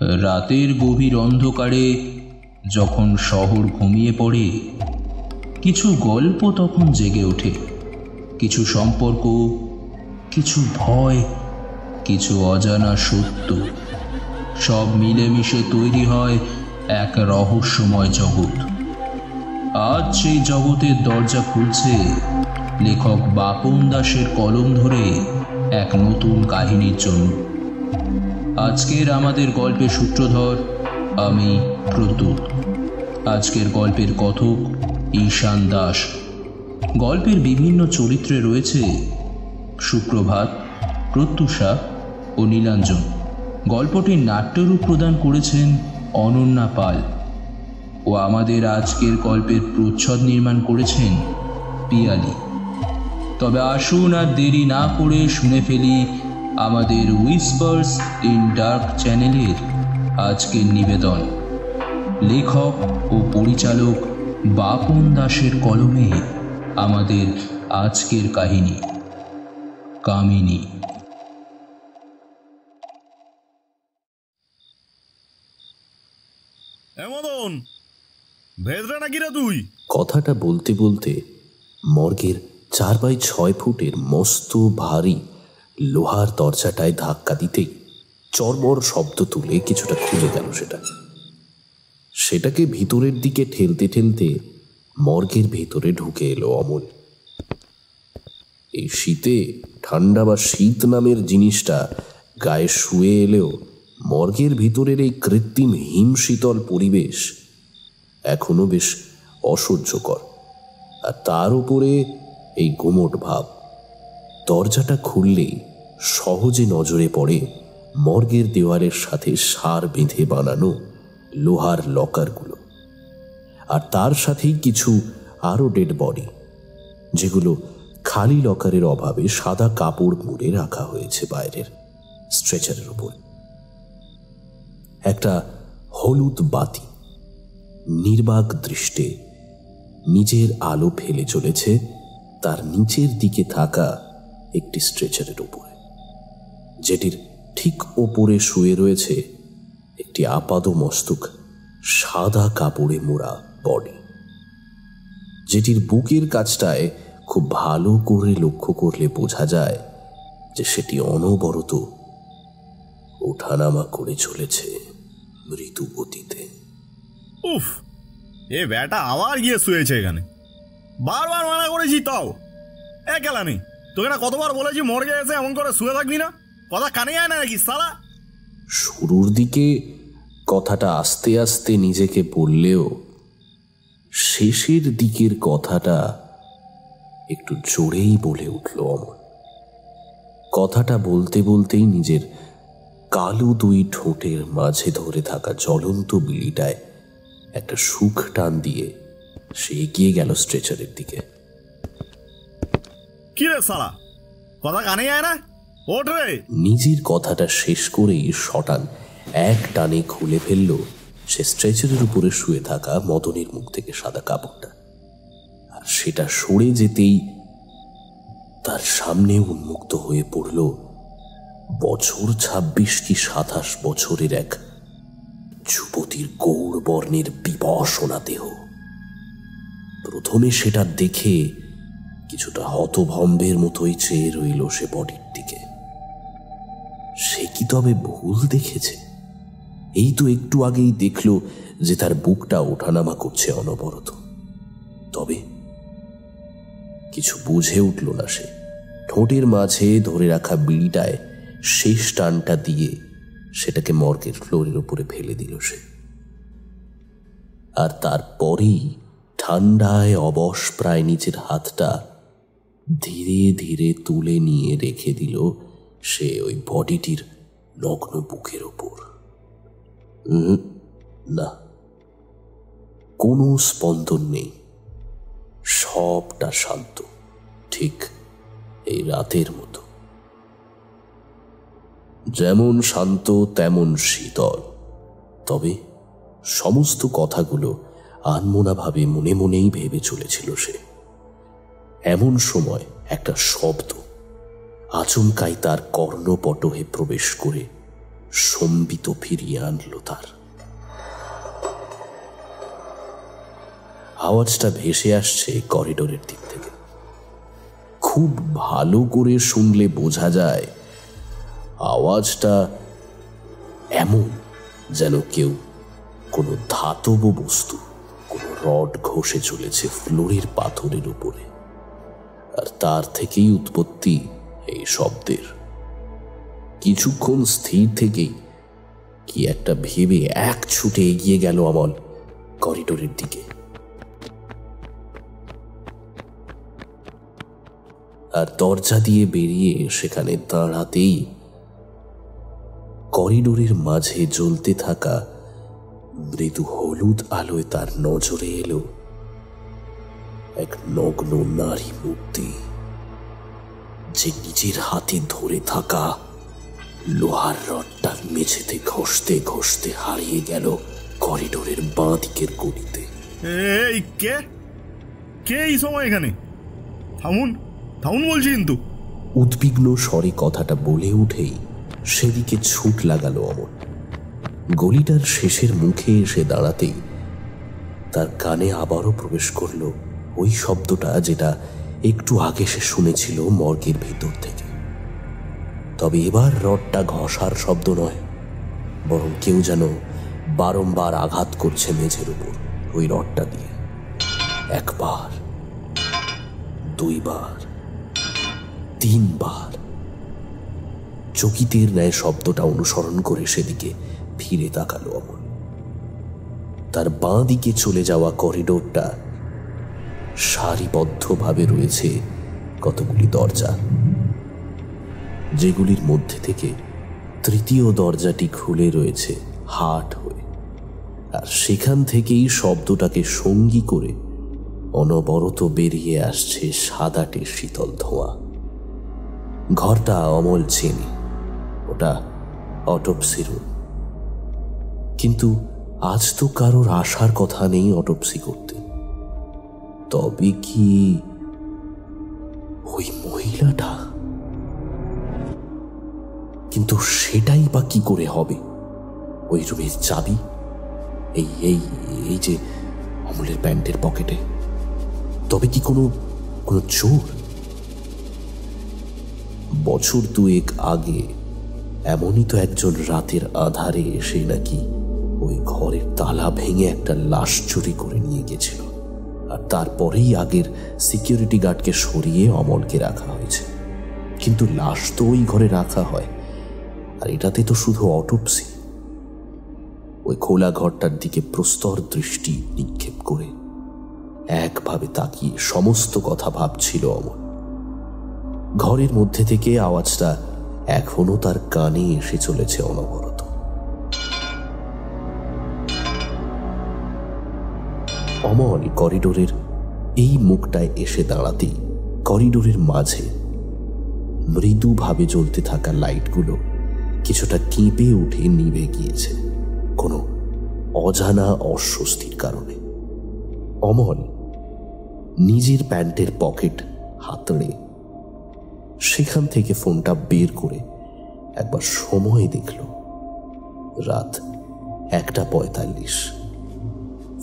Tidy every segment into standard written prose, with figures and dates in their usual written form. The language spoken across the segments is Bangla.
রাতের গভীর অন্ধকারে যখন শহর ঘুমিয়ে পড়ে, কিছু গল্প তখন জেগে ওঠে। কিছু সম্পর্ক, কিছু ভয়, কিছু অজানা সত্য, সব মিলেমিশে তৈরি হয় এক রহস্যময় জগৎ। আজ সেই জগতের দরজা খুলছে লেখক বাপন দাসের কলম ধরে এক নতুন কাহিনীর জন্য। আজকের আমাদের গল্পের সূত্রধর আমি প্রদ্যুৎ। আজকের গল্পের কথক ঈশান দাস। গল্পের বিভিন্ন চরিত্রে রয়েছে সুপ্রভাত, প্রত্যুষা ও নীলাঞ্জন। গল্পটির নাট্যরূপ প্রদান করেছেন অনন্যা পাল ও আমাদের আজকের গল্পের প্রচ্ছদ নির্মাণ করেছেন পিয়ালি। তবে আসুন আর দেরি না করে শুনে ফেলি আমাদের হুইসপার্স ইন ডার্ক চ্যানেলের আজকের নিবেদন। লেখক ও পরিচালক বাপন দাসের কলমে আমাদের আজকের কাহিনী কামিনী। এমন ভেদরা নাকি রে তুই? কথাটা বলতে বলতে মর্গের 4x6 ফুটের মস্ত ভারী লোহার দরজাটায় ধাক্কা দিতেই চরমর শব্দ তুলে কিছুটা খুলে গেল। সেটাকে ভিতরের দিকে ঠেলতে ঠেলতে মর্গের ভেতরে ঢুকে এলো অমল। এই শীতে ঠান্ডা বা শীত নামের জিনিসটা গায়ে শুয়ে এলেও মর্গের ভিতরের এই কৃত্রিম হিমশীতল পরিবেশ এখনো বেশ অসহ্যকর। আর তার উপরে এই গুমোট ভাব। দরজাটা খুললেই সহজে নজরে পড়ে মর্গের দেওয়ালের সাথে সার বেঁধে বানানো লোহার লকারগুলো, আর তার সাথেই কিছু আরো ডেড বডি, যেগুলো খালি লকারের অভাবে সাদা কাপড় মুড়ে রাখা হয়েছে বাইরের স্ট্রেচারের উপর। একটা হলুদ বাতি নির্বাক দৃষ্টে নিজের আলো ফেলে চলেছে তার নিচের দিকে থাকা একটি স্ট্রেচারের উপরে, যেটির ঠিক ওপরে শুয়ে রয়েছে একটি আপাদমস্তক সাদা কাপড়ে মোড়া বডি, যেটির বুকের কাছটায় খুব ভালো করে লক্ষ্য করলে বোঝা যায় যে সেটি অনবরত ওঠানামা করে চলেছে মৃদু গতিতে। উফ, এ ব্যাটা আবার গিয়ে শুয়েছে এখানে। বারবার মানা করেছি তাও একেলা নেই। তোকে না কতবার বলেছি মর্গে এসে এমন করে শুয়ে থাকবি না, কথা কানে যায় না নাকি সালা? শুরুর দিকে কথাটা আস্তে আস্তে নিজেকে বললেও শেষের দিকের কথাটা একটু জোরেই বলে উঠল অমল। কথাটা বলতে বলতেই নিজের কালো দুই ঠোঁটের মাঝে ধরে থাকা জ্বলন্ত বিড়িটায় একটা সুখ টান দিয়ে সে এগিয়ে গেল স্ট্রেচারের দিকে। কি রে সালা, কথা কানে যায় না? ওঠ রে। নিজের কথাটা শেষ করেই শটান এক টানে খুলে ফেলল সে স্ট্রেচারের উপরে শুয়ে থাকা মদনের মুখ থেকে সাদা কাপড়টা, আর সেটা সরে যেতেই তার সামনে উন্মুক্ত হয়ে পড়ল বছর 26 কি 27 বছরের এক যুবতীর গৌর বর্ণের বিবসনা দেহ। প্রথমে সেটা দেখে কিছুটা হতভম্বের মতোই চেয়ে রইল সে বডির দিকে। সে কি তবে ভুল দেখেছে? এই তো একটু আগেই দেখল যে তার বুকটা ওঠানামা করছে অনবরত। তবে কিছু বুঝে উঠল না সে। ঠোঁটের মাঝে ধরে রাখা বিড়িটায় শেষ টানটা দিয়ে সেটাকে মর্গের ফ্লোরের উপরে ফেলে দিল সে। আর তারপরেই ঠান্ডায় অবশ প্রায় নিজের হাতটা ধীরে ধীরে তুলে নিয়ে রেখে দিল সে ওই বডিটির নগ্ন বুকের ওপর। না, কোনো স্পন্দন নেই, সবটা শান্ত, ঠিক এই রাতের মতো। যেমন শান্ত তেমন শীতল। তবে সমস্ত কথাগুলো আনমনাভাবে মনে মনেই ভেবে চলেছিল সে। এমন সময় একটা শব্দ আচমকাই তার কর্ণপটহে প্রবেশ করে সম্বিত ফিরিয়ে আনলো তার। আওয়াজটা ভেসে আসছে করিডোরের দিক থেকে। খুব ভালো করে শুনলে বোঝা যায় আওয়াজটা এমন যেন কেউ কোনো ধাতব বস্তু, কোনো রড ঘষে চলেছে ফ্লোরের পাথরের উপরে, আর তার থেকেই উৎপত্তি এই শব্দের। কিছুক্ষণ স্থির থেকেই কি একটা ভেবে এক ছুটে এগিয়ে গেল অমল করিডোরের দিকে। আর দরজা দিয়ে বেরিয়ে সেখানে দাঁড়াতেই করিডোরের মাঝে জ্বলতে থাকা মৃদু হলুদ আলোয় তার নজরে এলো এক নগ্ন নারী মূর্তি, যে নিজের হাতে ধরে থাকা লোহার রডটা মেঝেতে ঘষতে ঘষতে হারিয়ে গেল করিডোরের বাঁ দিকের গলিতে। এই কে কে এই সময় এখানে? থামুন থামুন বলছি কিন্তু। উদ্বিগ্ন স্বরে কথাটা বলে উঠেই সেদিকে ছুট লাগালো অমল। গলিটার শেষের মুখে এসে দাঁড়াতেই তার কানে আবারও প্রবেশ করল ওই শব্দটা যেটা একটু আগে সে শুনেছিল মর্গের ভেতর থেকে। তবে এবার রডটা ঘষার শব্দ নয়, বরং কেউ যেন বারংবার আঘাত করছে মেঝের উপর ওই রডটা দিয়ে। একবার, দুইবার, তিনবার। চকিতের ন্যায় শব্দটা অনুসরণ করে সেদিকে ফিরে তাকালো অমল। তার বাঁ দিকে চলে যাওয়া করিডোরটা সারিবদ্ধভাবে রয়েছে কতগুলি দরজা, যেগুলির মধ্যে থেকে তৃতীয় দরজাটি খুলে রয়েছে হাট হয়ে, আর সেখান থেকেই শব্দটাকে সঙ্গী করে অনবরত বেরিয়ে আসছে সাদাটে শীতল ধোঁয়া। ঘরটা অমল চেনে, ওটা অটোপসি রুম। কিন্তু আজ তো কারোর আসার কথা নেই অটোপসি করতে। তবে কি ওই মহিলাটা? কিন্তু সেটাই বা কি করে হবে? ওই রুমের চাবি এই এই এই যে অমলের প্যান্টের পকেটে। তবে কি কোনো চোর? বছর দুয়েক আগে এমনই তো একজন রাতের আধারে এসে নাকি ওই ঘরের তালা ভেঙে একটা লাশ চুরি করে নিয়ে গেছিল, আর তারপরেই আগের সিকিউরিটি গার্ডকে সরিয়ে অমলকে রাখা হয়েছে। কিন্তু লাশ তো ওই ঘরে রাখা হয়, আর এটাতে তো শুধু অটোপসি। ওই খোলা ঘরটার দিকে প্রস্তর দৃষ্টি নিক্ষেপ করে একভাবে তাকিয়ে সমস্ত কথা ভাবছিল অমল। ঘরের মধ্যে থেকে আওয়াজটা এখনো তার কানে এসে চলেছে অনবরত। অমল করিডোরের এই মুখটায় এসে দাঁড়াতেই করিডোরের মাঝে মৃদুভাবে জ্বলতে থাকা লাইটগুলো কিছুটা কেঁপে উঠে নিভে গিয়েছে কোনো অজানা অস্বস্তির কারণে। অমল নিজের প্যান্টের পকেট হাতড়ে সেখান থেকে ফোনটা বের করে একবার সময় দেখল। রাত 1:45।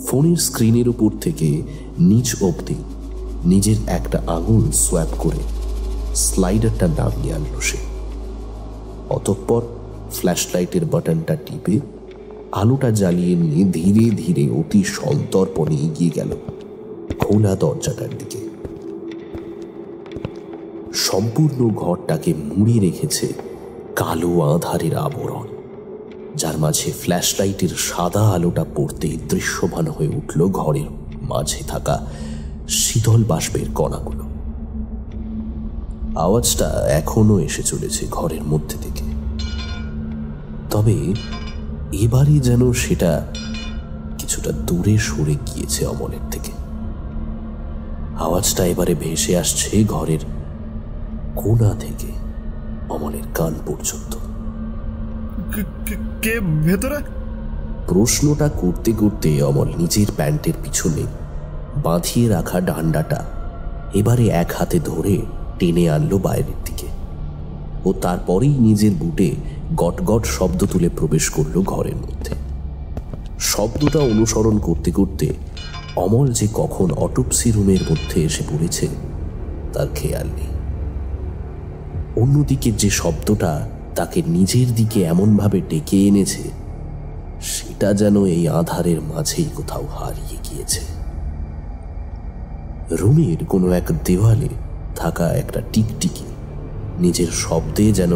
ফোনের স্ক্রিনের উপর থেকে নিচ অবধি নিজের একটা আঙুল সোয়াপ করে স্লাইডারটা নামিয়ে আনলো সে। অতঃপর ফ্ল্যাশলাইটের বাটনটা টিপে আলোটা জ্বালিয়ে নিয়ে ধীরে ধীরে অতি সন্তর্পণে এগিয়ে গেল খোলা দরজাটার দিকে। সম্পূর্ণ ঘরটাকে মুড়ে রেখেছে কালো আঁধারের আবরণ, যার মাঝে ফ্ল্যাশলাইটের সাদা আলোটা পড়তে দৃশ্যমান হয়ে উঠল ঘরের মাঝে থাকা শীতল বাষ্পের কণাগুলো। আওয়াজটা এখনো এসে চলেছে ঘরের মধ্যে থেকে, তবে এবারে যেন সেটা কিছুটা দূরে সরে গিয়েছে অমলের থেকে। আওয়াজটা এবারে ভেসে আসছে ঘরের কোণা থেকে অমলের কান পর্যন্ত। কে ভেতরে? প্রশ্নটা করতে করতে অমল নিজের প্যান্টের পিছনে বাঁধিয়ে রাখা ডান্ডাটা এবারে এক হাতে ধরে টেনে আনলো বাইরের দিকে। ও তারপরেই নিজের বুটে গট গট শব্দ তুলে প্রবেশ করলো ঘরের মধ্যে। শব্দটা অনুসরণ করতে করতে অমল যে কখন অটোপসি রুমের মধ্যে এসে পড়েছে তার খেয়াল নেই। অন্যদিকে যে শব্দটা তাকে নিজের দিকে এমনভাবে ডেকে এনেছে সেটা যেন এই আধারের মাঝেই কোথাও হারিয়ে গিয়েছে। রুমের কোনো এক দেওয়ালে থাকা একটা টিকটিকি নিজের শব্দে যেন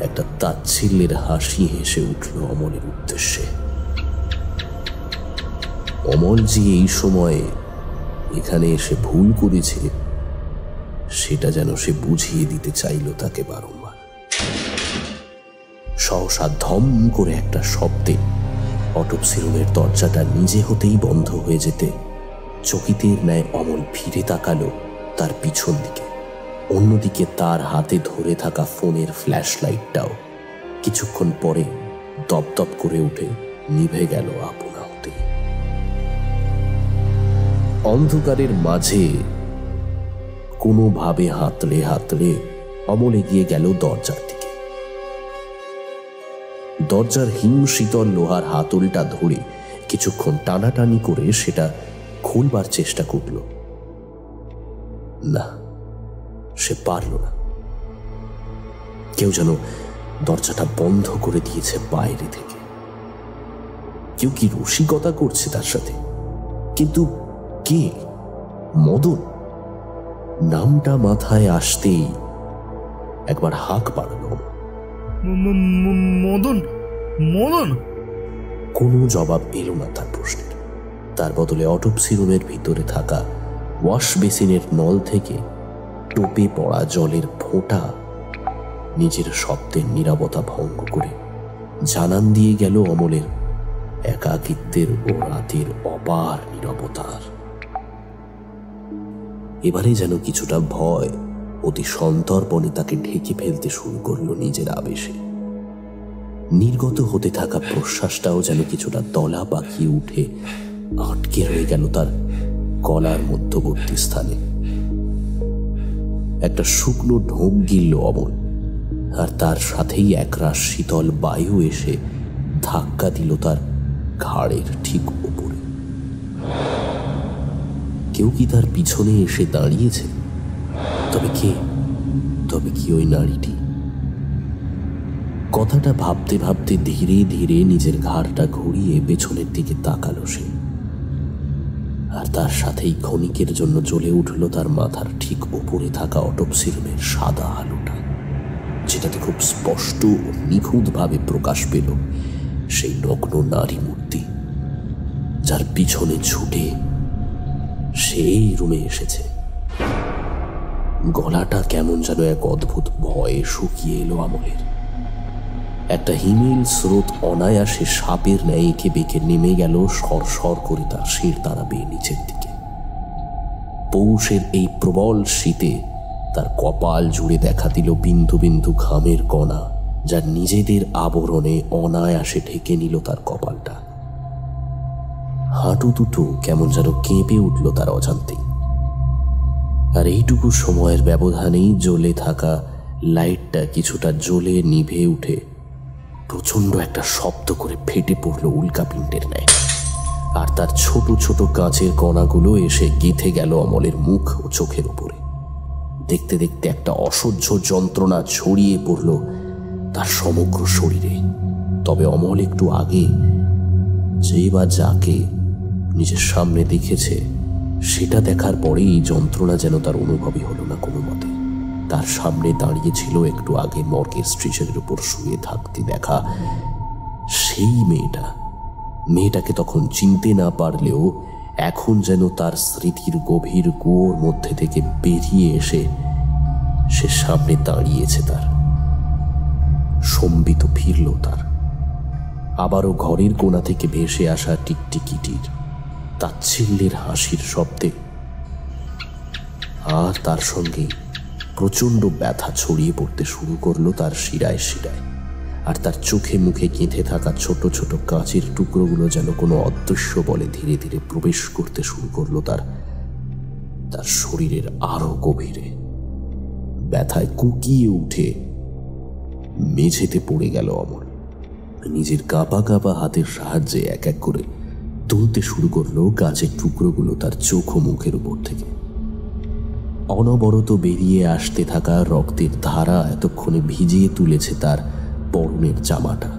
একটা তাচ্ছিল্যের হাসি হেসে উঠল অমলের উদ্দেশ্যে। অমল যে এই সময়ে এখানে এসে ভুল করেছে সেটা যেন সে বুঝিয়ে দিতে চাইল তাকে বারংবার। সহসা ধম করে একটা শব্দে অটোপসি রুমের দরজাটা নিজে হতেই বন্ধ হয়ে যেতে চকিতের ন্যায় অমল ফিরে তাকালো তার পিছন দিকে। অন্যদিকে তার হাতে ধরে থাকা ফোনের ফ্ল্যাশ লাইটটাও কিছুক্ষণ পরে দপদপ করে উঠে নিভে গেল আপনা হতে। অন্ধকারের মাঝে কোনোভাবে হাতড়ে হাতড়ে অমল এগিয়ে গেল দরজার দিকে। দরজার হিম শীতল লোহার হাতলটা ধরে কিছুক্ষণ টানাটানি করে সেটা খুলবার চেষ্টা করল। না, সে পারল না। কেউ যেন দরজাটা বন্ধ করে দিয়েছে বাইরে থেকে। কেউ কি রসিকতা করছে তার সাথে? কিন্তু কে? মদন। নামটা মাথায় আসতেই একবার হাঁক পাড়ল। মদন? মদন? কোনো জবাব এলো না তার প্রশ্নের। তার বদলে অটোপসি রুমের ভিতরে থাকা ওয়াশ বেসিনের নল থেকে টোপে পড়া জলের ফোঁটা নিজের শব্দের নীরবতা ভঙ্গ করে জানান দিয়ে গেল অমলের একাকিত্বের ও রাতের অপার নীরবতার। এবারে যেন কিছুটা ভয় অতি সন্তর্পণে তাকে ঢেকে ফেলতে শুরু করলো নিজের আবেশে। নির্গত হতে থাকা প্রশ্বাসটাও যেন কিছুটা তলা পাকিয়ে উঠে আটকে রয়ে গেল তার গলার মধ্যবর্তী স্থানে। একটা শুকনো ঢোক গিলল অমল, আর তার সাথেই একরাশ শীতল বায়ু এসে ধাক্কা দিল তার ঘাড়ের ঠিক উপরে। কেউ কি তার পিছনে এসে দাঁড়িয়েছে? তবে কে? তবে কি ওই নারীটি? কথাটা ভাবতে ভাবতে ধীরে ধীরে নিজের ঘাড়টা ঘুরিয়ে পেছনের দিকে তাকালো সে। আর তার সাথেই ক্ষণিকের জন্য জ্বলে উঠল তার মাথার ঠিক উপরে থাকা অটোপসি রুমের সাদা আলোটা, যেটাতে খুব স্পষ্ট ও নিখুঁতভাবে প্রকাশ পেল সেই নগ্ন নারী মূর্তি, যার পিছনে ছুটে সেই রুমে এসেছে। গলাটা কেমন যেন এক অদ্ভুত ভয়ে শুকিয়ে এলো আমলের। একটা হিমেল স্রোত অনায়াসে সাপের ন্যায় এঁকে বেঁকে নেমে গেল সরসর করে তার শির তারা বেয়ে নিচের দিকে। পৌষের এই প্রবল শীতে তার কপাল জুড়ে দেখা দিল বিন্দু বিন্দু ঘামের কণা, যা নিজেদের আবরণে অনায়াসে ঢেকে নিল তার কপালটা। হাঁটু দুটো কেমন যেন কেঁপে উঠল তার অজান্তেই। আর এইটুকু সময়ের ব্যবধানেই জ্বলে থাকা লাইটটা কিছুটা জ্বলে নিভে উঠে প্রচন্ড একটা শব্দ করে ফেটে পড়ল উল্কাপিণ্ডের ন্যায়। আর তার ছোট ছোট কাঁচের কণাগুলো এসে গেঁথে গেল অমলের মুখ ও চোখের উপরে। দেখতে দেখতে একটা অসহ্য যন্ত্রণা ছড়িয়ে পড়ল তার সমগ্র শরীরে। তবে অমল একটু আগে যে বা যাকে নিজের সামনে দেখেছে সেটা দেখার পরেই যন্ত্রণা যেন তার অনুভবই হলো না কোনো মতে। তার সামনে দাঁড়িয়ে ছিল একটু আগে মর্গের স্ট্রেচারের উপর শুয়ে থাকতে দেখা সেই মেয়েটাকে তখন চিনতে না পারলেও এখন যেন তার স্মৃতির গভীর কুয়োর মধ্যে থেকে বেরিয়ে এসে সে সামনে দাঁড়িয়েছে তার। সম্বিত ফিরল তার। আবারও ঘরের কোণা থেকে ভেসে আসা টিকটিকিটির তাচ্ছিল্যের হাসির শব্দে, আর তার সঙ্গে প্রচন্ড ব্যথা ছড়িয়ে পড়তে শুরু করলো তার শিরায় শিরায়। আর তার চোখে মুখে গেঁথে থাকা ছোট ছোট কাঁচের টুকরোগুলো যেন কোনো অদৃশ্য বলে ধীরে ধীরে প্রবেশ করতে শুরু করলো তার শরীরের আরো গভীরে। ব্যথায় কুকিয়ে উঠে মেঝেতে পড়ে গেল অমল। নিজের কাঁপা কাঁপা হাতের সাহায্যে এক এক করে তুলতে শুরু করলো কাঁচের টুকরোগুলো তার চোখ ও মুখের উপর থেকে। অনবরত বেরিয়ে আসতে থাকা রক্তের ধারা এতক্ষণে ভিজিয়ে তুলেছে তার পরনের জামাটা।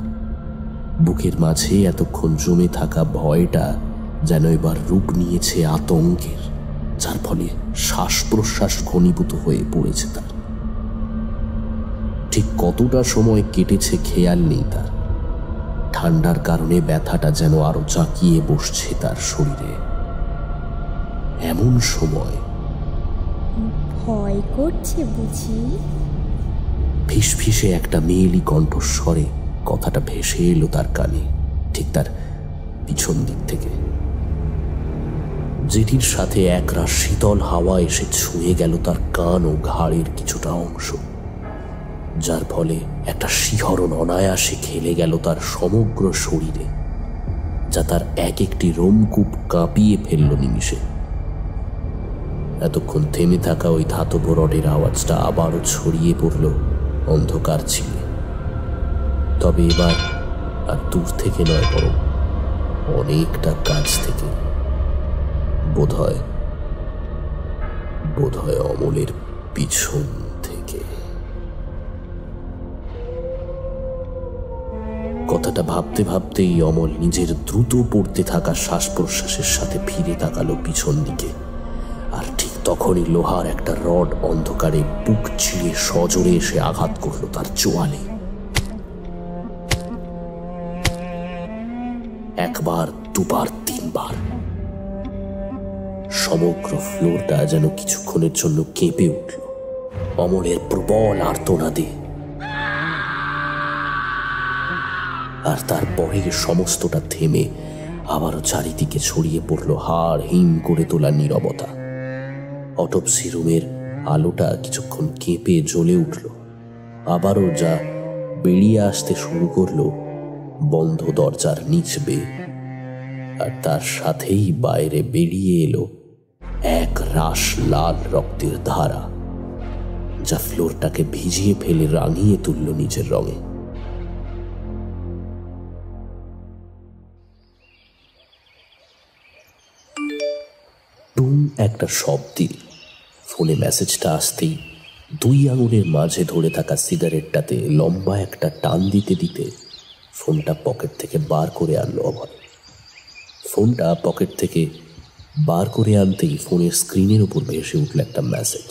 বুকের মাঝে এতক্ষণ জমে থাকা ভয়টা যেন এবার রূপ নিয়েছে আতঙ্কের, যার ফলে শ্বাস প্রশ্বাস ঘনীভূত হয়ে পড়েছে তার। ঠিক কতটা সময় কেটেছে খেয়াল নেই তার। ঠান্ডার কারণে ব্যথাটা যেন আরো জাঁকিয়ে বসছে তার শরীরে। এমন সময় ভয় করছে বুঝি? ফিসফিসে একটা মেয়েলি কণ্ঠস্বরে কথাটা ভেসে এলো তার কানে, ঠিক তার পিছন দিক থেকে, যেটির সাথে একরাশ শীতল হাওয়া এসে ছুঁয়ে গেল তার কান ও ঘাড়ের কিছুটা অংশ, যার ফলে একটা শিহরণ অনায়াসে খেলে গেল তার সমগ্র শরীরে, যা তার এক একটি রোমকূপ কাঁপিয়ে ফেলল নিমিষে। এতক্ষণ থেমে থাকা ওই ধাতব রডের আওয়াজটা আবারও ছড়িয়ে পড়ল অন্ধকার ছিলে, তবে এবার আর দূর থেকে নয়, বরং অনেকটা কাছ থেকে। বোধহয় অমলের পিছন থেকে। কথাটা ভাবতে ভাবতেই অমল নিজের দ্রুত পড়তে থাকা শ্বাস প্রশ্বাসের সাথে ফিরে তাকালো পিছন দিকে, আর ঠিক তখনই লোহার একটা রড অন্ধকারে বুক চিড়ে সজোরে এসে আঘাত করলো তার চোয়ালে। একবার, দুবার, তিনবার। সমগ্র ফ্লোরটা যেন কিছুক্ষণের জন্য কেঁপে উঠল অমলের প্রবল আর্তনাদে, আর তারপরে সমস্তটা থেমে আবারও চারিদিকে ছড়িয়ে পড়ল হাড় হিম করে তোলা নীরবতা। অটোপসি রুমের আলোটা কিছুক্ষণ কেঁপে জ্বলে উঠল, আবারও যা বেরিয়ে আসতে শুরু করলো বন্ধ দরজার নিচ বেয়ে, আর তার সাথেই বাইরে বেরিয়ে এলো এক রাশ লাল রক্তের ধারা, যা ফ্লোরটাকে ভিজিয়ে ফেলে রাঙিয়ে তুলল নিজের রঙে। টুম একটা শব্দে ফোনে মেসেজটা আসতেই দুই আঙুলের মাঝে ধরে থাকা সিগারেটটাতে লম্বা একটা টান দিতে দিতে ফোনটা পকেট থেকে বার করে আনলো অভয়। ফোনটা পকেট থেকে বার করে আনতেই ফোনের স্ক্রিনের উপর ভেসে উঠল একটা message.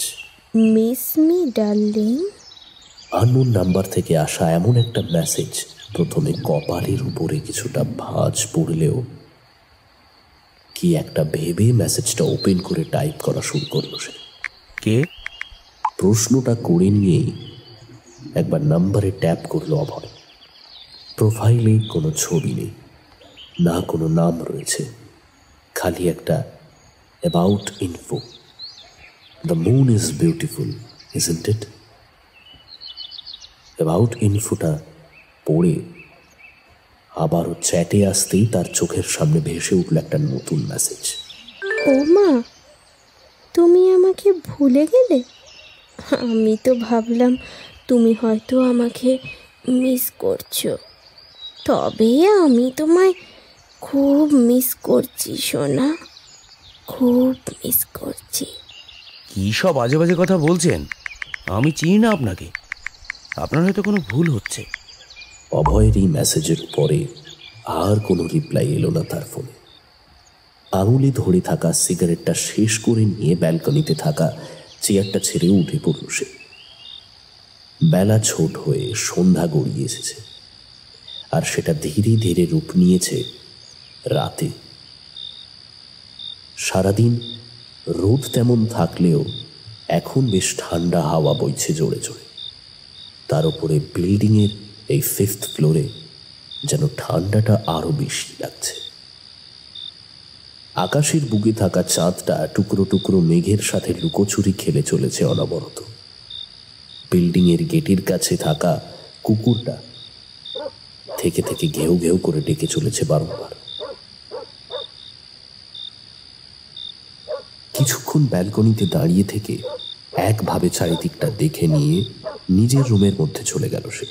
Miss me darling. Unknown number থেকে আসা এমন একটা মেসেজ প্রথমে কপালের উপরে কিছুটা ভাঁজ পড়লেও কি একটা ভেবে মেসেজটা ওপেন করে টাইপ করা শুরু করলো সে। কে? প্রশ্নটা করে নিয়েই একবার নাম্বারে ট্যাপ করলো অভয়। প্রোফাইলে কোনো ছবি নেই, না কোনো নাম রয়েছে, খালি একটা about info. The moon is beautiful, isn't it? About ইনফোটা পড়ে আবারও চ্যাটে আসতেই তার চোখের সামনে ভেসে উঠল একটা নতুন মেসেজ। ও মা, তুমি আমাকে ভুলে গেলে? আমি তো ভাবলাম তুমি হয়তো আমাকে মিস করছো। তবে আমি তোমায় খুব মিস করছি সোনা, খুব মিস করছি। কী সব বাজে বাজে কথা বলছেন? আমি চিনি না আপনাকে, আপনার হয়তো কোনো ভুল হচ্ছে। অভয়ের এই মেসেজের পরে আর কোনো রিপ্লাই এলো না তার ফোনে। আঙুলে ধরে থাকা সিগারেটটা শেষ করে নিয়ে ব্যালকনিতে থাকা চেয়ারটা ছেড়ে উঠে পড়ল সে। বেলা ছোট হয়ে সন্ধ্যা গড়িয়ে এসেছে, আর সেটা ধীরে ধীরে রূপ নিয়েছে রাতে। সারাদিন রোদ তেমন থাকলেও এখন বেশ ঠান্ডা হাওয়া বইছে জোরে জোরে। তার উপরে বিল্ডিংয়ের এই 5th ফ্লোরে যেন ঠান্ডাটা আরো বেশি লাগছে। আকাশের বুকে থাকা চাঁদটা টুকরো টুকরো মেঘের সাথে লুকোচুরি খেলে চলেছে অনবরত। বিল্ডিংয়ের গেটের কাছে থাকা কুকুরটা থেকে থেকে ঘেউ ঘেউ করে ডেকে চলেছে বারংবার। কিছুক্ষণ ব্যালকনিতে দাঁড়িয়ে থেকে একভাবে চারিদিকটা দেখে নিয়ে নিজের রুমের মধ্যে চলে গেল সে।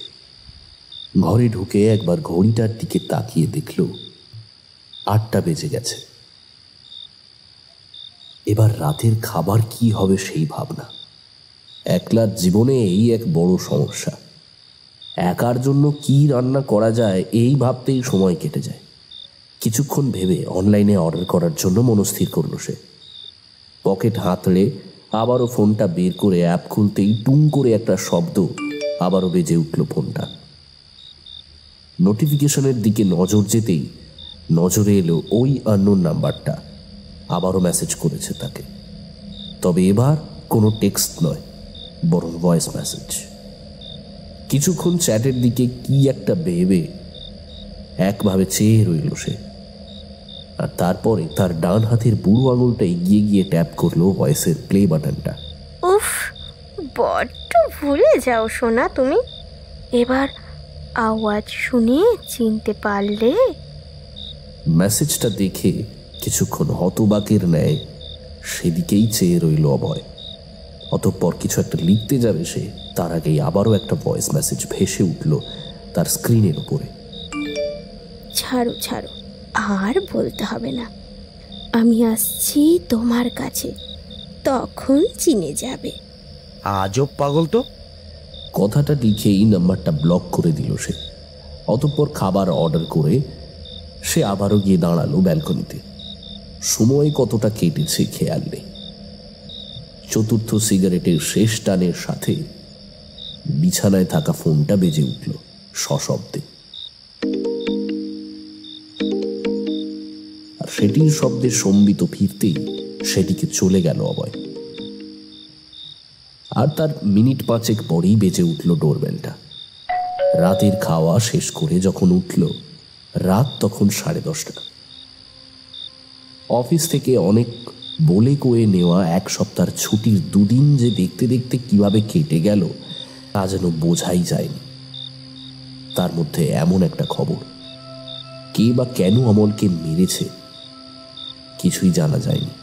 ঘরে ঢুকে একবার ঘড়িটার দিকে তাকিয়ে দেখল 8টা বেজে গেছে। এবার রাতের খাবার কি হবে সেই ভাবনা। একলার জীবনে এই এক বড় সমস্যা। একার জন্য কি রান্না করা যায় এই ভাবতেই সময় কেটে যায়। কিছুক্ষণ ভেবে অনলাইনে অর্ডার করার জন্য মনস্থির করল সে। পকেট হাতড়ে আবারও ফোনটা বের করে অ্যাপ খুলতেই টুং করে একটা শব্দ, আবারও বেজে উঠল ফোনটা। নোটিফিকেশনের দিকে নজর যেতেই নজরে এলো ওই আননোন নাম্বারটা। আবারও মেসেজ করেছে তাকে, তবে এবার কোনো টেক্সট নয়, বরং ভয়েস মেসেজ। কিছুক্ষণ চ্যাটের দিকে কি একটা ভেবে একভাবে চেয়ে রইল সে, আর তারপরে তার ডান হাতের বুড়ো আঙুলটা এগিয়ে গিয়ে ট্যাপ করলো ভয়েসের প্লে বাটনটা। উফ, বড্ড ভুলে যাও সোনা তুমি। এবার আওয়াজ শুনে চিনতে পারলে? মেসেজটা দেখে কিছুক্ষণ হতবাকের ন্যায় সেদিকেই চেয়ে রইল অভয়। অতঃপর কিছু একটা লিখতে যাবে সে, তার আগেই আবারও একটা ভয়েস মেসেজ ভেসে উঠল তার স্ক্রিনের উপরে। ছাড়ো ছাড়ো, আর বলতে হবে না। আমি আসছি তোমার কাছে, তখন চিনে যাবে। আজব পাগল তো। কথাটা লিখেই নাম্বারটা ব্লক করে দিল সে। অতঃপর খাবার অর্ডার করে সে আবারও গিয়ে দাঁড়ালো ব্যালকনিতে। সময় কতটা কেটেছে খেয়াল নেই। চতুর্থ সিগারেটের শেষ টানের সাথে বিছানায় থাকা ফোনটা বেজে উঠল সশব্দে, আর সেটির শব্দে সম্বিত ফিরতেই সেটিকে চলে গেল অভয়। আর তার মিনিট 5 পরেই বেজে উঠল ডোরবেলটা। রাতের খাওয়া শেষ করে যখন উঠল, রাত তখন 10:30। অফিস থেকে অনেক বলে কয়ে নেওয়া 1 সপ্তাহের ছুটির 2 দিন যে দেখতে দেখতে কিভাবে কেটে গেল তা যেন বোঝাই যায়নি। তার মধ্যে এমন একটা খবর, কে বা কেন অমলকে মেরেছে কিছুই জানা যায়নি।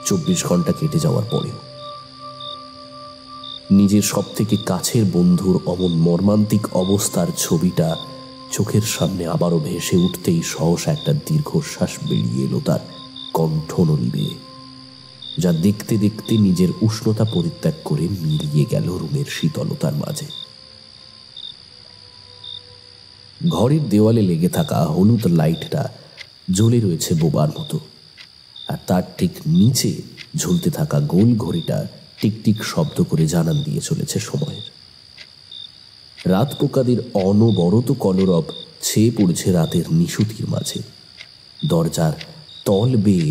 24 ঘন্টা কেটে যাওয়ার পরেও নিজের সব থেকে কাছের বন্ধুর অমন মর্মান্তিক অবস্থার ছবিটা চোখের সামনে আবারও ভেসে উঠতেই সহসা একটা দীর্ঘশ্বাস বেরিয়ে এলো তার কণ্ঠনলী বেয়ে, যা দেখতে দেখতে নিজের উষ্ণতা পরিত্যাগ করে মিলিয়ে গেল রুমের শীতলতার মাঝে। ঘরের দেওয়ালে লেগে থাকা হলুদ লাইটটা জ্বলে রয়েছে বোবার মতো, আর তার ঠিক নিচে ঝুলতে থাকা গোল ঘড়িটা টিকটিক শব্দ করে জানান দিয়ে চলেছে সময়ের। রাত পোকাদের অনবরত কলরব ছেয়ে পড়েছে রাতের নিশুতির মাঝে। দরজার তল বেয়ে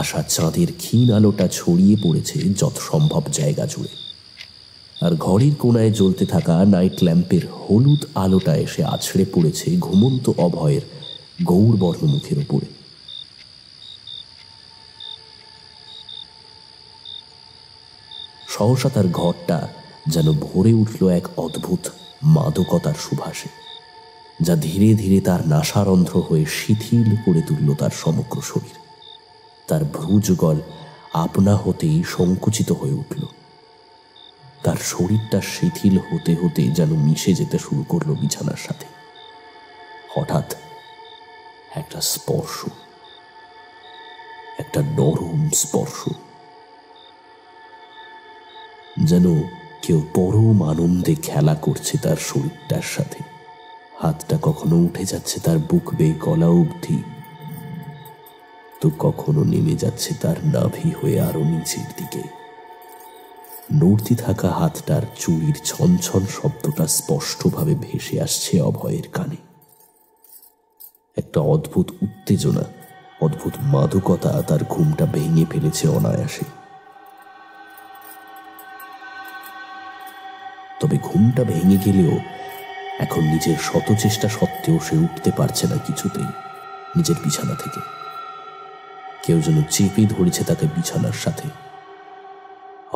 আসা চাঁদের ক্ষীণ আলোটা ছড়িয়ে পড়েছে যত সম্ভব জায়গা জুড়ে, আর ঘরের কোনায় জ্বলতে থাকা নাইট ল্যাম্পের হলুদ আলোটা এসে আছড়ে পড়েছে ঘুমন্ত অভয়ের গৌরবর্ণ মুখের উপরে। সহসা তার ঘরটা যেন ভরে উঠল এক অদ্ভুত মাদকতার সুবাসে, যা ধীরে ধীরে তার নাসারন্ধ্র হয়ে শিথিল করে তুলল তার সমগ্র শরীর। তার ভ্রুযুগল আপনা হতেই সংকুচিত হয়ে উঠল। তার শরীরটা শিথিল হতে হতে যেন মিশে যেতে শুরু করলো বিছানার সাথে। হঠাৎ একটা স্পর্শ, একটা নরম স্পর্শ, যেন কেউ পরম আনন্দে খেলা করছে তার শরীরটার সাথে। হাতটা কখনো উঠে যাচ্ছে তার বুক বেয়ে গলা অবধি, তো কখনো নেমে যাচ্ছে তার নাভি হয়ে আরো নিচের দিকে। নড়তে থাকা হাতটার চুড়ির ছনছন শব্দটা স্পষ্টভাবে ভেসে আসছে অভয়ের কানে। একটা অদ্ভুত উত্তেজনা, অদ্ভুত মাদকতা তার ঘুমটা ভেঙে ফেলেছে অনায়াসে। তবে ঘুমটা ভেঙে গেলেও এখন নিজের শত চেষ্টা সত্ত্বেও সে উঠতে পারছে না কিছুতেই নিজের বিছানা থেকে। কেউ যেন চেপে ধরেছে তাকে বিছানার সাথে।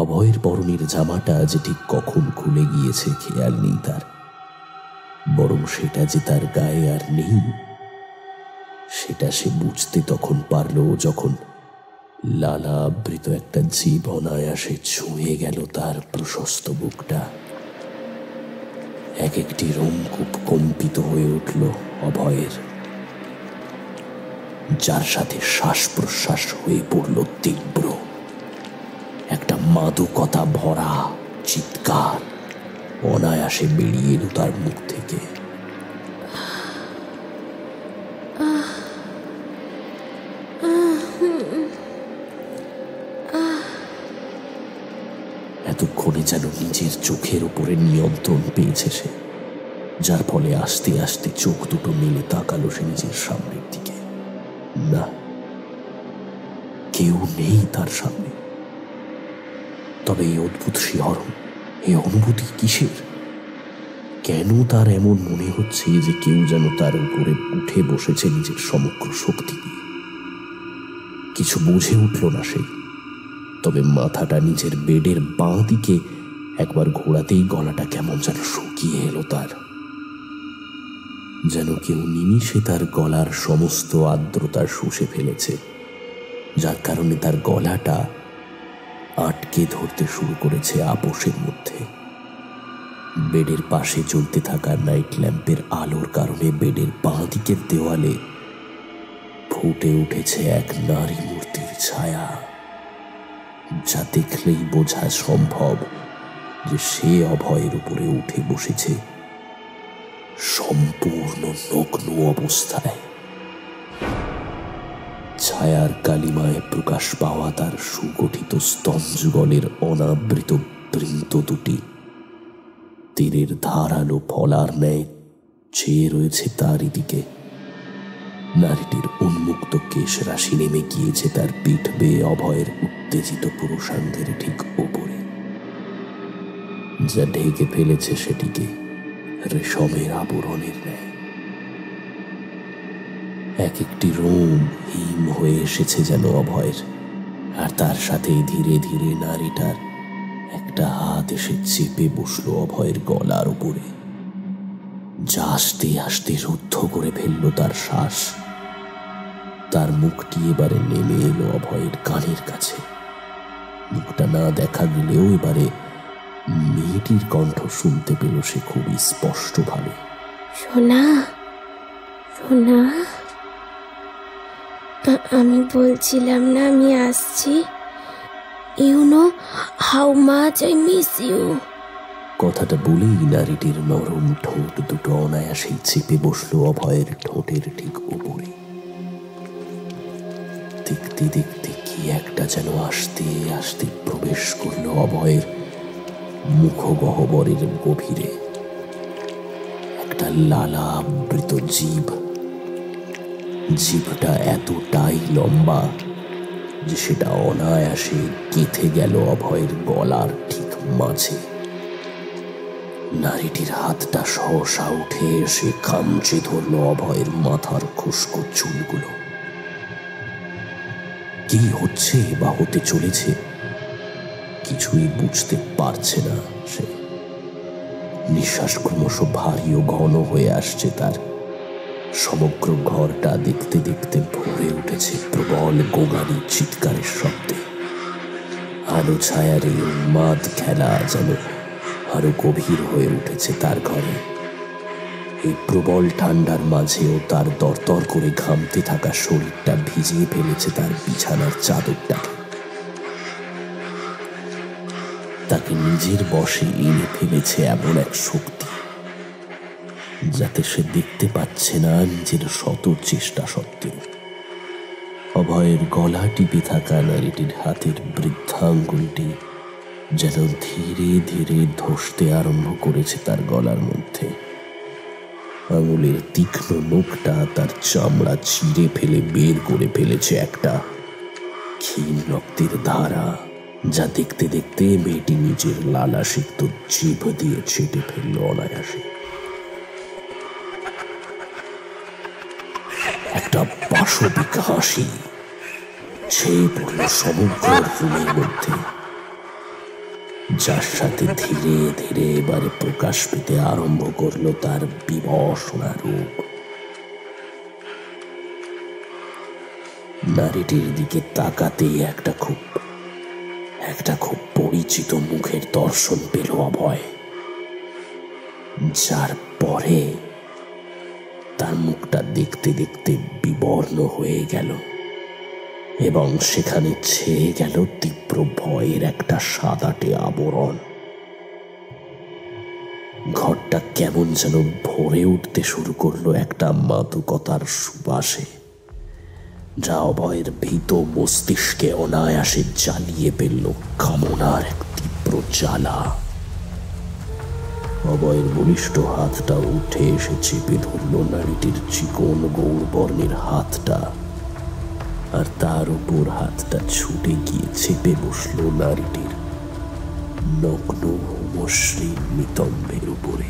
অভয়ের পরনের জামাটা যে ঠিক কখন খুলে গিয়েছে খেয়াল নেই তার, বরং সেটা যে তার গায়ে আর নেই সেটা সে বুঝতে তখন পারল যখন লালা আবৃত একটা জীব অনায়াসে ছুঁয়ে গেল তার প্রশস্ত বুকটা এক একটি রোমকূপ কম্পিত হয়ে উঠল অভয়ের, যার সাথে শ্বাস প্রশ্বাস হয়ে পড়ল তীব্র। একটা মাদকতা ভরা চিৎকার অনায়াসে বেরিয়ে এলো তার মুখ থেকে। এতক্ষণে যেন নিজের চোখের উপরে নিয়ন্ত্রণ পেয়েছে সে, যার ফলে আস্তে আস্তে চোখ দুটো মেলে তাকালো সে নিজের সামনের দিকে। না, কেউ নেই তার সামনে। তবে এই অদ্ভুত শিহরণ, এই অনুভূতি কিসের? কেন তার এমন মনে হচ্ছে যে কেউ যেন তার উপরে উঠে বসেছে নিজের সমগ্র শক্তি দিয়ে? কিছু বুঝে উঠল না সে। তবে মাথাটা নিজের বেডের বাঁ দিকে একবার ঘোরাতেই গলাটা কেমন যেন শুকিয়ে এলো তার, যেন কেউ নিমিষে তার গলার সমস্ত আর্দ্রতা শুষে ফেলেছে, যার কারণে তার গলাটা আটকে ধরতে শুরু করেছে আপোষের মধ্যে। বেডের পাশে জ্বলতে থাকা নাইট ল্যাম্পের আলোর কারণে বেডের বাঁ দিকের দেওয়ালে ফুটে উঠেছে এক নারী মূর্তির ছায়া, যা দেখলেই বোঝা সম্ভব যে সে অভয়ের উপরে উঠে বসেছে সম্পূর্ণ নগ্ন অবস্থায়। ছায়ার কালিমায় প্রকাশ পাওয়া তার সুগঠিত স্তনযুগলের অনাবৃত বৃন্ত দুটি তীরের ধারালো ফলার ন্যায় চেয়ে রয়েছে তারই দিকে। নারীটির উন্মুক্ত কেশ রাশি নেমে গিয়েছে তার পিঠ বেয়ে অভয়ের উত্তেজিত পুরুষাঙ্গের ঠিক ওপরে, যা ঢেকে ফেলেছে সেটিকে রেশমের আবরণের ন্যায়। এক একটি রোম হিম হয়ে এসেছে যেন অভয়ের, আর তার সাথে ধীরে ধীরে নারীটার একটা হাত এসে চেপে বসলো অভয়ের গলার উপরে, যা আস্তে আস্তে রুদ্ধ করে ফেলল তার শ্বাস। তার মুখটি এবারে নেমে এলো অভয়ের কানের কাছে। মুখটা না দেখা গেলেও এবারে মেয়েটির কণ্ঠ শুনতে পেল সে খুবই স্পষ্টভাবে। সোনা, সোনা, আমি বলছিলাম না আমি আসছি। You know how much I miss you. কথাটা বলেই নারীটির নরম ঠোঁট দুটো অনায়াসে চেপে বসলো অভয়ের ঠোঁটের ঠিক উপরে। দেখতে দেখতে কি একটা যেন আস্তে আস্তে প্রবেশ করলো অভয়ের মুখগহ্বরের গভীরে। একটা লালা আবৃত জিভ, জিভটা এতটাই লম্বা যে সেটা অনায়াসে গেঁথে গেল অভয়ের গলার ঠিক মাঝে। নারীটির হাতটা সহসা উঠে এসে খামচে ধরল অভয়ের মাথার খুশকো চুলগুলো। কি হচ্ছে বা হতে চলেছে কিছুই বুঝতে পারছে না সে। নিঃশ্বাস ক্রমশ ভারী ও ঘন হয়ে আসছে তার। সমগ্র ঘরটা দেখতে দেখতে ভরে উঠেছে প্রবল গোগানি চিৎকারের শব্দে। আলো ছায়ার এই উন্মাদ খেলা যেন আরো গভীর হয়ে উঠেছে তার ঘরে। এই প্রবল ঠান্ডার মাঝেও তার দরদর করে ঘামতে থাকা শরীরটা ভিজিয়ে ফেলেছে তার বিছানার চাদরটাকে। তাকে নিজের বশে এনে ফেলেছে এমন এক শক্তি, যাতে সে দেখতে পাচ্ছে না নিজের শত চেষ্টা সত্ত্বেও। অভয়ের গলা টিপে থাকা নারীটির হাতের বৃদ্ধাঙ্গুলটি যেন ধীরে ধীরে ধসতে আরম্ভ করেছে তার গলার মধ্যে। আঙুলের তীক্ষ্ণ নখটা তার চামড়া চিরে ফেলে বের করে ফেলেছে একটা ক্ষীণ রক্তের ধারা, যা দেখতে দেখতে মেয়েটি নিজের লালাসিক্ত জিভ দিয়ে ছেটে ফেলল অনায়াসে। একটা পাশবিক হাসি ছেয়ে পড়ল সমগ্র রুমের মধ্যে, যার সাথে ধীরে ধীরে এবারে প্রকাশ পেতে আরম্ভ করলো তার বিবর্ষণা রূপ। নারীটির দিকে তাকাতেই একটা খুব পরিচিত মুখের দর্শন পেল অভয়। যার পরে তার মুখটা দেখতে দেখতে বিবর্ণ হয়ে গেল এবং সেখানে ছেয়ে গেল তীব্র ভয়ের একটা সাদাটে আবরণ। ঘরটা কেমন যেন ভরে উঠতে শুরু করলো একটা মাদকতার সুবাসে, যা অভয়ের ভীত মস্তিষ্কে অনায়াসে জ্বালিয়ে ফেলল কামনার এক তীব্র জ্বালা। অভয়ের বলিষ্ঠ হাতটা উঠে এসে চেপে ধরল নারীটির চিকন গৌরবর্ণের হাতটা, আর তার উপর হাতটা ছুটে গিয়ে চেপে বসল নারীটির নগ্ন মসৃণ নিতম্বের উপরে।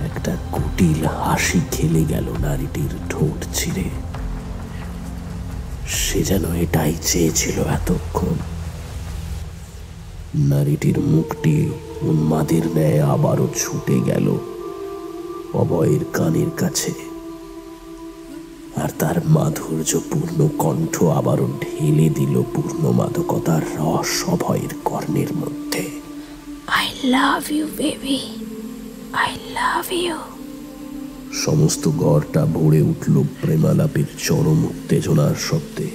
একটা কুটিল হাসি খেলে গেল নারীটির ঠোঁট ছিঁড়ে। সে যেন এটাই চেয়েছিল এতক্ষণ। নারীটির মুখটি উন্মাদের ন্যায় আবারও ছুটে গেল অভয়ের কানের কাছে, আর তার মাধুর্যপূর্ণ কণ্ঠ আবারও ঢেলে দিল পূর্ণ মাদকতার রস অভয়ের কর্ণের মধ্যে। I love you, baby. I love you. সমস্ত ঘরটা ভরে উঠল প্রেমালাপের চরম উত্তেজনার শব্দে।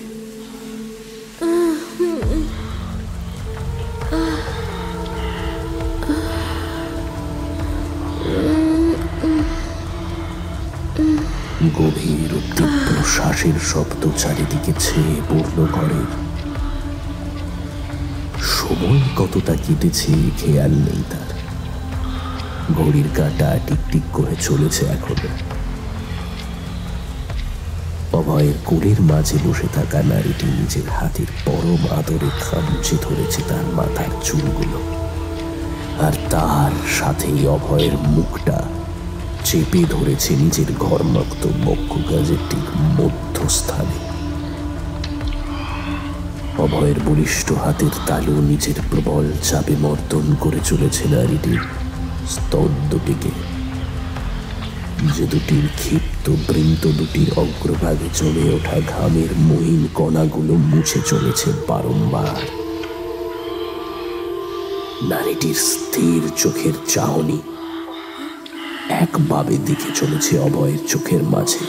গভীর ও তীব্র শ্বাসের শব্দ চারিদিকে ছেয়ে পড়ল ঘরে। সময় কতটা কেটেছে খেয়াল নেই তার। ঘড়ির কাঁটা টিকটিক করে চলেছে এখনো। অভয়ের কোলের মাঝে বসে থাকা নারীটি নিজের হাতের পরম আদরে খামচে ধরেছে তার মাথার চুলগুলো, আর তার সাথেই অভয়ের মুখটা চেপে ধরেছে নিজের ঘর্মাক্ত বক্ষগাজের ঠিক মধ্যস্থানে। অভয়ের বলিষ্ঠ হাতের তালু নিজের প্রবল চাপে মর্দন করে চলেছে নারীটির স্তন দুটিকে, যে দুটির ক্ষিপ্ত বৃন্ত দুটির অগ্রভাগে জমে ওঠা ঘামের মহিন কণাগুলো মুছে চলেছে বারংবার। নারীটির স্থির চোখের চাহনি একভাবে দিকে চলেছে অভয়ের চোখের মাঝে।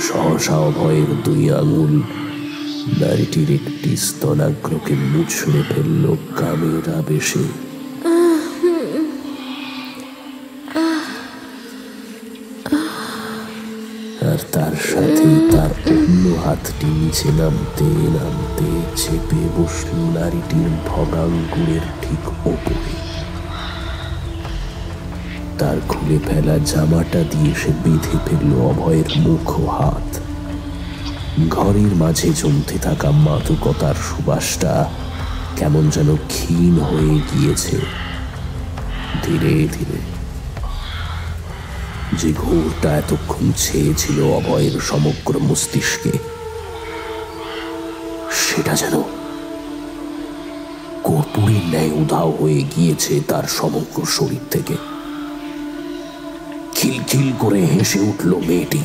সহসা অভয়ের দুই আঙুল নারীটির একটি স্তনাগ্রকে মুছড়ে ফেলল কামের আবেশে। আর তার সাথে তার অন্য হাতটি নিচে নামতে নামতে চেপে বসল নারীটির ভগাঙ্কুরের ঠিক ওপরে। তার খুলে ফেলা জামাটা দিয়ে সে বেঁধে ফেলল অভয়ের মুখ ও হাত। ঘরের মাঝে জমতে থাকা মাদকতার সুবাসটা কেমন যেন ক্ষীণ হয়ে গিয়েছে ধীরে ধীরে। যে ঘোরটা এতক্ষণ ছেয়েছিল অভয়ের সমগ্র মস্তিষ্কে, সেটা যেন কর্পূরের ন্যায় উধাও হয়ে গিয়েছে তার সমগ্র শরীর থেকে। খিলখিল করে হেসে উঠল মেয়েটি।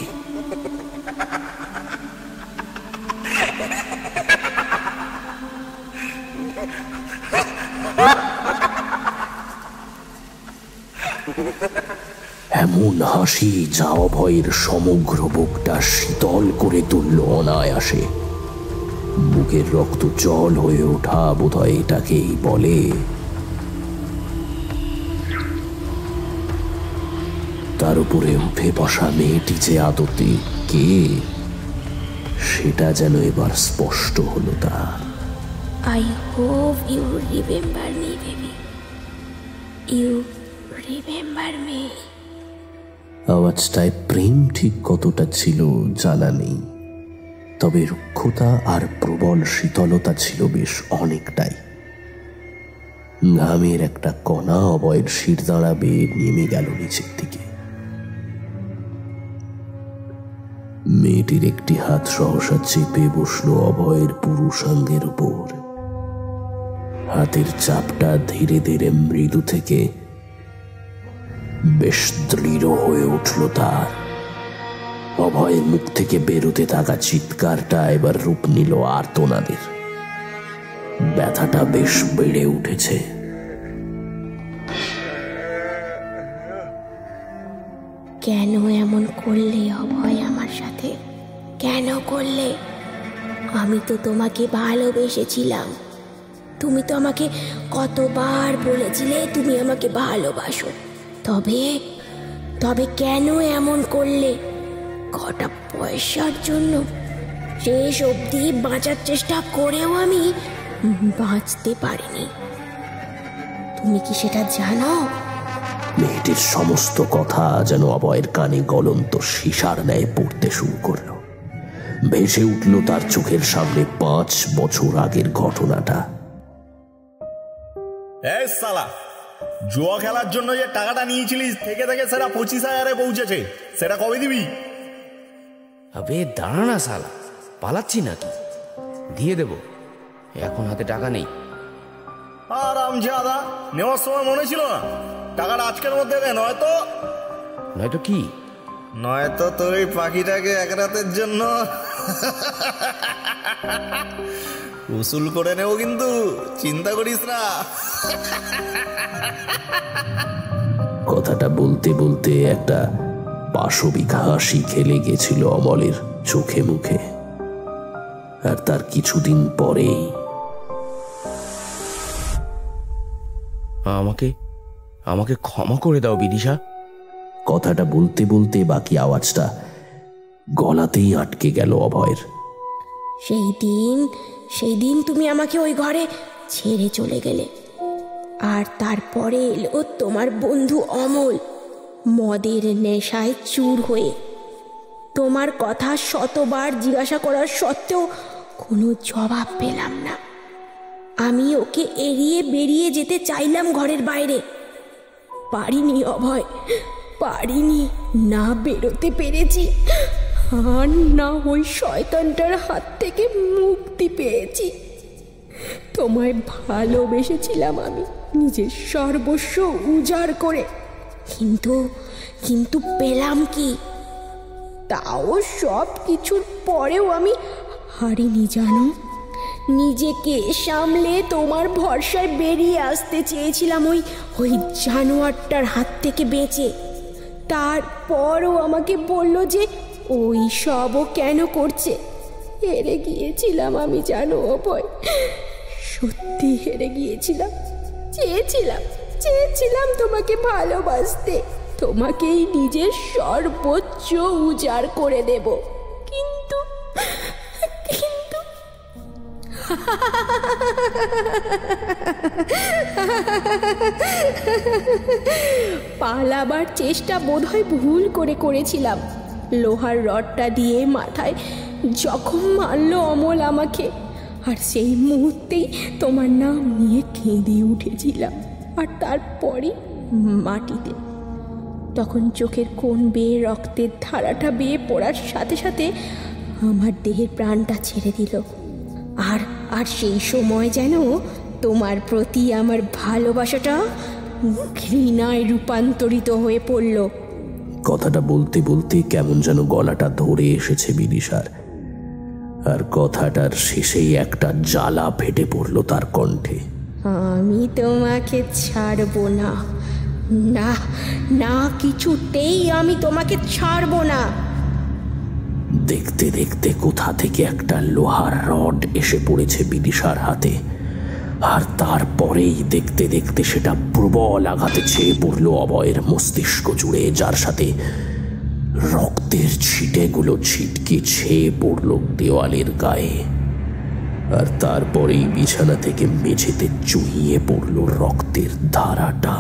এমন হাসি যা অভয়ের সমগ্র বুকটা শীতল করে তুলল অনায়াসে। বুকের রক্ত জল হয়ে ওঠা বোধহয় এটাকেই বলে। তার উপরে উঠে বসা মেয়েটি যে আদতে কে, সেটা যেন এবার স্পষ্ট হলো তার। I hope you remember me, baby. You remember me. আওয়াজটায় প্রেম ঠিক কতটা ছিল জানা নেই, তবে রুক্ষতা আর প্রবল শীতলতা ছিল বেশ অনেকটাই। ঘামের একটা কণা অভয়ের শিরদাঁড়া বেয়ে নেমে গেল নিচের দিকে। মেয়েটির একটি হাত সহসা চেপে বসলো অভয়ের পুরুষাঙ্গের উপর। হাতের চাপটা ধীরে ধীরে মৃদু থেকে বেশ দৃঢ় হয়ে উঠল তার। অভয়ের মুখ থেকে বেরোতে থাকা চিৎকারটা এবার রূপ নিল আর্তনাদের। ব্যথাটা বেশ বেড়ে উঠেছে। কেন এমন করলে অভয় আমার সাথে? কেন করলে? আমি তো তোমাকে ভালোবেসেছিলাম। তুমি তো আমাকে কতবার বলেছিলে তুমি আমাকে ভালোবাসো। তবে তবে কেন এমন করলে? কটা পয়সার জন্য? শেষ অবধি বাঁচার চেষ্টা করেও আমি বাঁচতে পারিনি। তুমি কি সেটা জানো? মেয়েটির সমস্ত কথা যেন অভয়ের কানে গলন্ত সীসার ন্যায় পড়তে শুরু করলো। ভেসে উঠল তার চোখের সামনে 5 বছর আগের ঘটনাটা। এই শালা, জুয়া খেলার জন্য যে টাকাটা নিয়েছিলিস থেকে থেকে সেটা 25,000-এ পৌঁছেছে, সেটা কবে দিবি? আবে দাঁড়া না শালা, পালাচ্ছি নাকি? দিয়ে দেব, এখন হাতে টাকা নেই। আর আমজাদা, নেওয়ার সময় মনে ছিল না টাকাটা আজকের মধ্যে দে, নয়তো কি? নয়তো তোর এই পাখিটাকে এক রাতের জন্য উসুল করে নেব, কিন্তু চিন্তা করিস না। কথাটা বলতে বলতে একটা পাশবিক হাসি খেলে গেছিল অমলের চোখে মুখে। আর তার কিছুদিন পরেই আমাকে ক্ষমা করে দাও বিদিশা। কথাটা বলতে বলতে বাকি আওয়াজটা গলাতেই আটকে গেল অভয়ের। সেই দিন তুমি আমাকে ওই ঘরে ছেড়ে চলে গেলে। আর তারপরে এলো তোমার বন্ধু অমল, মদের নেশায় চুর হয়ে। তোমার কথা শতবার জিজ্ঞাসা করার সত্ত্বেও কোনো জবাব পেলাম না। আমি ওকে এড়িয়ে বেরিয়ে যেতে চাইলাম ঘরের বাইরে, পারিনি অভয়, পারিনি। না বেরোতে পেরেছি, আর না ওই শয়তানটার হাত থেকে মুক্তি পেয়েছি। তোমায় ভালোবেসেছিলাম আমি নিজের সর্বস্ব উজাড় করে, কিন্তু পেলাম কি? তাও সব কিছুর পরেও আমি হারিনি জানো। নিজেকে সামলে তোমার ভরসায় বেরিয়ে আসতে চেয়েছিলাম ওই জানোয়ারটার হাত থেকে বেঁচে। তারপরও আমাকে বলল যে ওই সবও কেন করছে। হেরে গিয়েছিলাম আমি জানো অভয়, সত্যি হেরে গিয়েছিলাম। চেয়েছিলাম তোমাকে ভালোবাসতে, তোমাকেই নিজের সর্বোচ্চ উজাড় করে দেব, কিন্তু পালাবার চেষ্টা বোধহয় ভুল করেছিলাম। লোহার রডটা দিয়ে মাথায় জখম মারল অমল আমাকে, আর সেই মুহূর্তেই তোমার নাম নিয়ে কেঁদে উঠেছিলাম। আর তারপরে মাটিতে। তখন চোখের কোণ বেয়ে রক্তের ধারাটা বেয়ে পড়ার সাথে সাথে আমার দেহের প্রাণটা ছেড়ে দিল। আর সেই সময় যেন তোমার প্রতি আমার ভালোবাসাটা ঘৃণায় রূপান্তরিত হয়ে পড়ল। কথাটা বলতে বলতে কেমন যেন গলাটা ধরে এসেছে বিদিশার, আর কথাটার শেষেই একটা জ্বালা ফেটে পড়ল তার কণ্ঠে। আমি তোমাকে ছাড়বো না, না না, কিছুতেই আমি তোমাকে ছাড়বো না। দেখতে দেখতে কোথা থেকে একটা লোহার রড এসে পড়েছে বিদিশার হাতে, আর তারপরেই দেখতে দেখতে সেটা প্রবল আঘাতে ছেয়ে পড়ল অভয়ের মস্তিষ্ক জুড়ে, যার সাথে রক্তের ছিটেগুলো ছিটকে ছেয়ে পড়ল দেওয়ালের গায়ে। আর তারপরেই বিছানা থেকে মেঝেতে চুইয়ে পড়ল রক্তের ধারাটা।